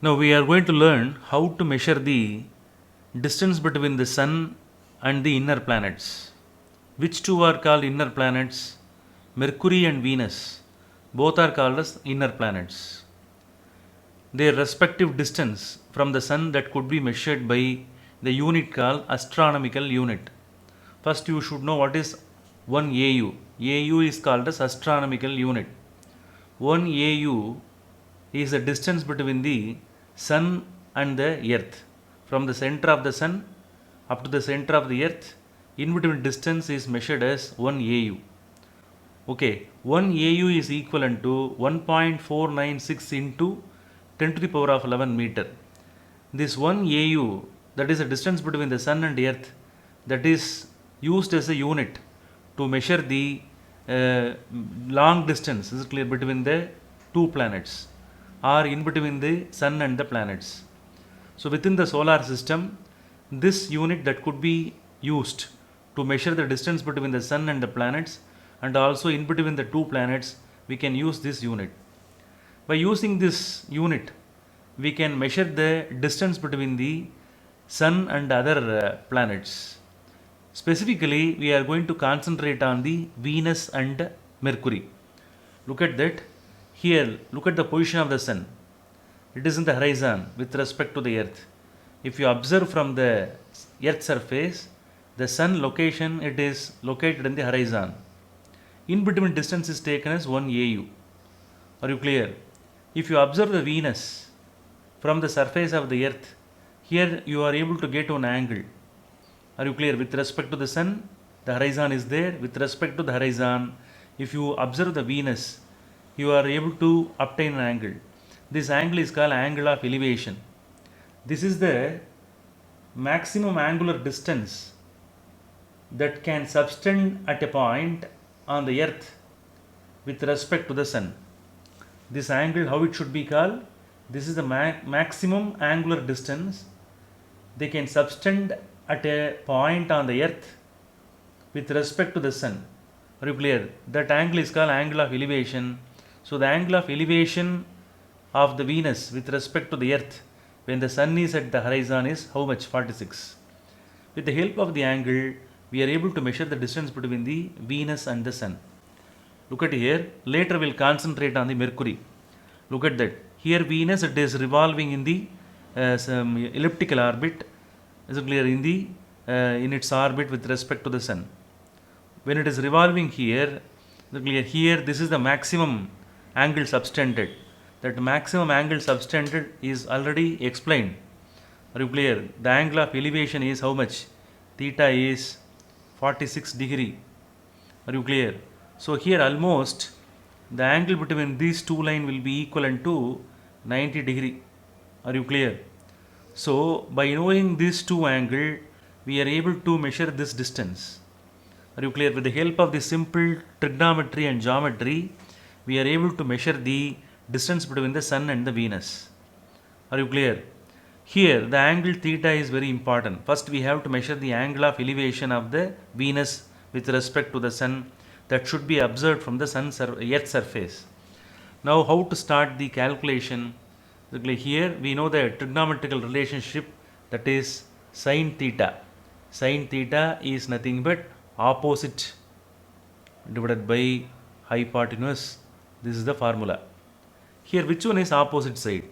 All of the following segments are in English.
Now we are going to learn how to measure the distance between the sun and the inner planets. Which two are called inner planets? Mercury and Venus. Both are called as inner planets. Their respective distance from the sun that could be measured by the unit called astronomical unit. First you should know what is 1 AU. AU is called as astronomical unit. 1 AU is the distance between the sun and the earth. From the center of the sun up to the center of the earth, in between distance is measured as 1 AU. Okay, 1 AU is equivalent to 1.496 into 10 to the power of 11 meter. This 1 AU, that is the distance between the sun and earth, that is used as a unit to measure the long distance, is it clear, between the two planets or in between the sun and the planets. So within the solar system, this unit that could be used to measure the distance between the sun and the planets and also in between the two planets, we can use this unit. By using this unit, we can measure the distance between the sun and other planets. Specifically, we are going to concentrate on the Venus and Mercury. Look at that. Here, look at the position of the sun. It is in the horizon with respect to the earth. If you observe from the earth surface, the sun location, it is located in the horizon. In between distance is taken as 1 AU. Are you clear? If you observe the Venus from the surface of the earth, here you are able to get one angle. Are you clear? With respect to the sun, the horizon is there. With respect to the horizon, if you observe the Venus, you are able to obtain an angle. This angle is called angle of elevation. This is the maximum angular distance that can subtend at a point on the earth with respect to the sun. This angle, how it should be called? This is the maximum angular distance they can subtend at a point on the earth with respect to the sun. Are you clear? That angle is called angle of elevation. So the angle of elevation of the Venus with respect to the earth when the sun is at the horizon is how much? 46. With the help of the angle, we are able to measure the distance between the Venus and the sun. Look at here. Later we'll concentrate on the Mercury. Look at that. Here Venus, it is revolving in the some elliptical orbit. Is it clear? In its orbit with respect to the sun. When it is revolving here, here this is the maximum angle subtended. That maximum angle subtended is already explained. Are you clear? The angle of elevation is how much? Theta is 46 degree. Are you clear? So here almost the angle between these two lines will be equivalent to 90 degree. Are you clear? So by knowing these two angles, we are able to measure this distance. Are you clear? With the help of the simple trigonometry and geometry, we are able to measure the distance between the sun and the Venus. Are you clear? Here the angle theta is very important. First we have to measure the angle of elevation of the Venus with respect to the sun that should be observed from the earth surface. Now how to start the calculation? Here we know the trigonometrical relationship, that is sine theta. Sine theta is nothing but opposite divided by hypotenuse. This is the formula. Here which one is opposite side?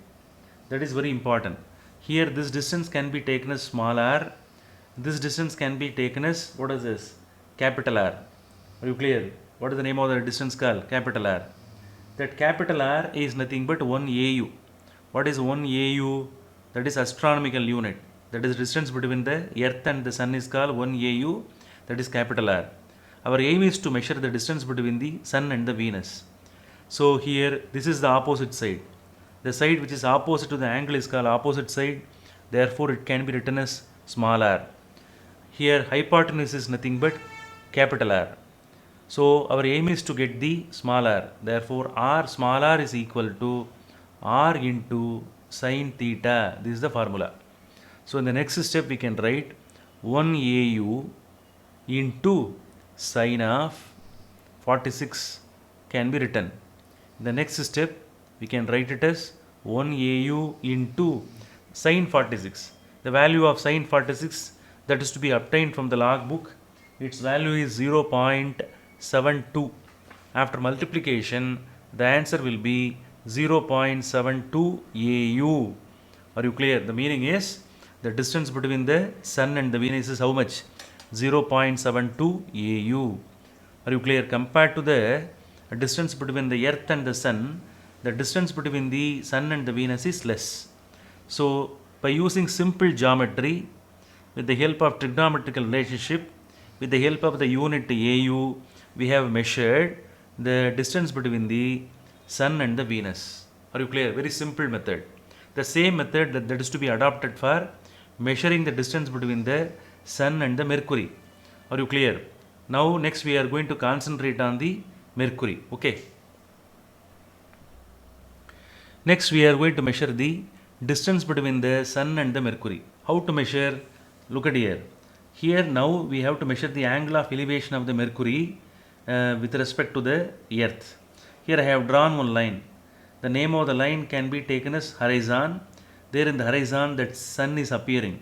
That is very important. Here this distance can be taken as small r. This distance can be taken as, what is this? Capital R. Are you clear? What is the name of the distance called? Capital R. That capital R is nothing but 1 AU. What is 1 AU? That is astronomical unit. That is distance between the earth and the sun is called 1 AU. That is capital R. Our aim is to measure the distance between the sun and the Venus. So here this is the opposite side. The side which is opposite to the angle is called opposite side. Therefore it can be written as small r. Here hypotenuse is nothing but capital R. So our aim is to get the small r. Therefore r small r is equal to r into sine theta. This is the formula. So in the next step we can write 1 AU into sine of 46 can be written. In the next step we can write it as 1 AU into sine 46. The value of sine 46 that is to be obtained from the logbook, its value is 0.72. After multiplication, the answer will be 0.72 AU. Are you clear? The meaning is the distance between the Sun and the Venus is how much? 0.72 AU. Are you clear? Compared to the distance between the Earth and the Sun, the distance between the Sun and the Venus is less. So, by using simple geometry, with the help of trigonometrical relationship, with the help of the unit AU, we have measured the distance between the Sun and the Venus. Are you clear? Very simple method. The same method that is to be adopted for measuring the distance between the Sun and the Mercury. Are you clear? Now next we are going to concentrate on the Mercury. Okay. Next we are going to measure the distance between the Sun and the Mercury. How to measure? Look at here. Here now we have to measure the angle of elevation of the Mercury with respect to the Earth. Here I have drawn one line. The name of the line can be taken as horizon. There in the horizon that Sun is appearing.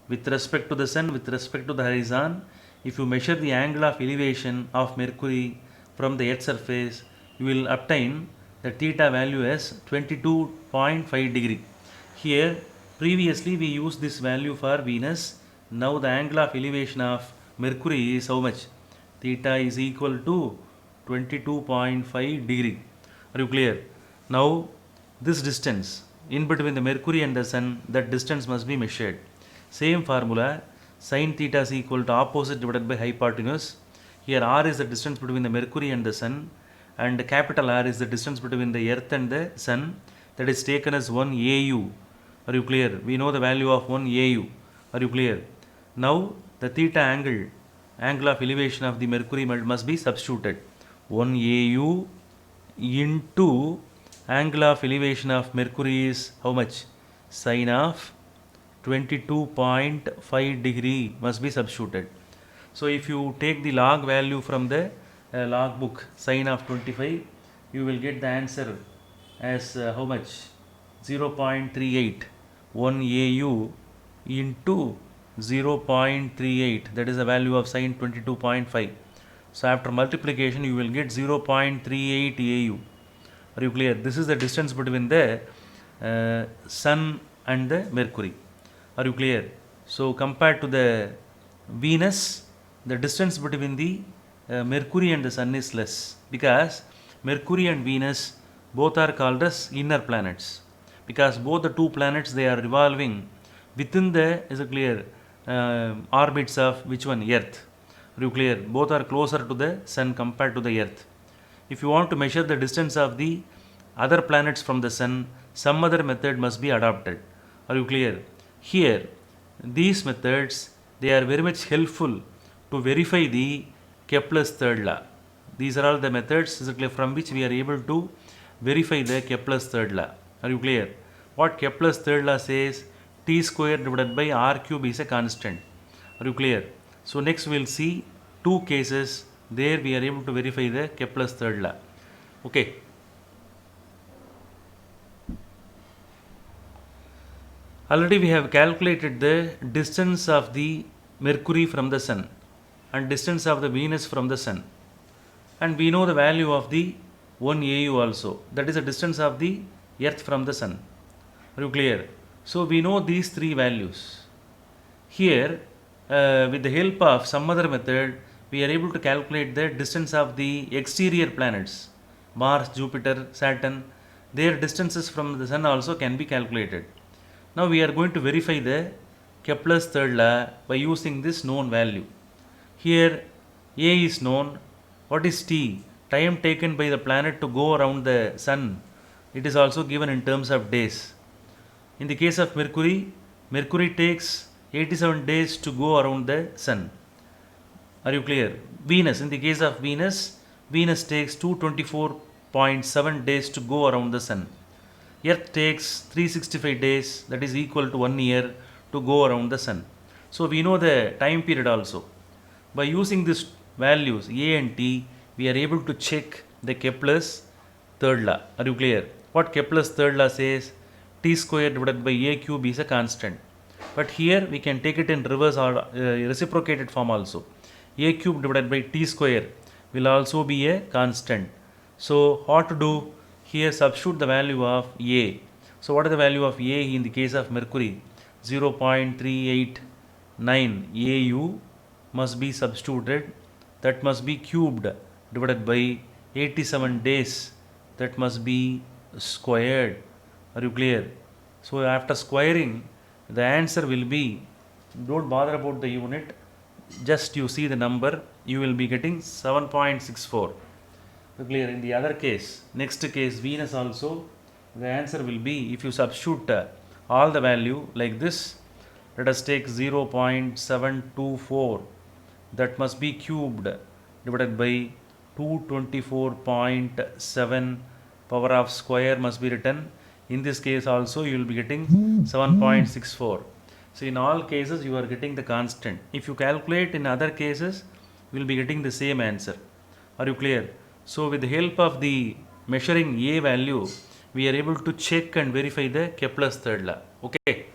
With respect to the Sun, with respect to the horizon, if you measure the angle of elevation of Mercury from the Earth's surface, you will obtain the theta value as 22.5 degree. Here, previously we used this value for Venus. Now the angle of elevation of Mercury is how much? Theta is equal to 22.5 degree. Are you clear? Now, this distance in between the Mercury and the Sun, that distance must be measured. Same formula, sin theta is equal to opposite divided by hypotenuse. Here R is the distance between the Mercury and the Sun, and capital R is the distance between the Earth and the Sun, that is taken as 1 AU. Are you clear? We know the value of 1 AU. Are you clear? Now, the theta angle of elevation of the Mercury must be substituted. 1 AU into angle of elevation of Mercury is how much? Sine of 22.5 degree must be substituted. So if you take the log value from the log book, sine of 25, you will get the answer as how much? 0.38. 1 AU into 0.38, that is the value of sine 22.5. So after multiplication, you will get 0.38 AU. Are you clear? This is the distance between the Sun and the Mercury. Are you clear? So compared to the Venus, the distance between the Mercury and the Sun is less, because Mercury and Venus both are called as inner planets, because both the two planets, they are revolving within the, is it clear, orbits of which one? Earth. Are you clear? Both are closer to the Sun compared to the Earth. If you want to measure the distance of the other planets from the Sun, some other method must be adopted. Are you clear? Here, these methods, they are very much helpful to verify the Kepler's third law. These are all the methods from which we are able to verify the Kepler's third law. Are you clear? What Kepler's third law says? T square divided by R cube is a constant. Are you clear? So next we will see two cases. There we are able to verify the Kepler's third law. Okay. Already we have calculated the distance of the Mercury from the Sun and distance of the Venus from the Sun. And we know the value of the 1 AU also. That is the distance of the Earth from the Sun. Are you clear? So we know these three values. Here, with the help of some other method, we are able to calculate the distance of the exterior planets, Mars, Jupiter, Saturn. Their distances from the Sun also can be calculated. Now we are going to verify the Kepler's third law by using this known value. Here A is known. What is T? Time taken by the planet to go around the Sun. It is also given in terms of days. In the case of Mercury, Mercury takes 87 days to go around the Sun. Are you clear? Venus, in the case of Venus, Venus takes 224.7 days to go around the Sun. Earth takes 365 days, that is equal to 1 year, to go around the Sun. So we know the time period also. By using these values A and T, we are able to check the Kepler's third law. Are you clear? What Kepler's third law says? t square divided by a cube is a constant. But here we can take it in reverse or reciprocated form also. A cube divided by t square will also be a constant. So what to do? Here substitute the value of a. So what is the value of a in the case of mercury? 0.389 AU must be substituted. That must be cubed divided by 87 days. That must be squared. Are you clear? So after squaring, the answer will be, don't bother about the unit, just you see the number, you will be getting 7.64. Clear? In the other case, next case, Venus also, the answer will be, if you substitute all the value like this, let us take 0.724, that must be cubed divided by 224.7 power of square must be written. In this case also you will be getting 7.64. So in all cases you are getting the constant. If you calculate in other cases, you will be getting the same answer. Are you clear? So with the help of the measuring a value, we are able to check and verify the Kepler's third law. Okay.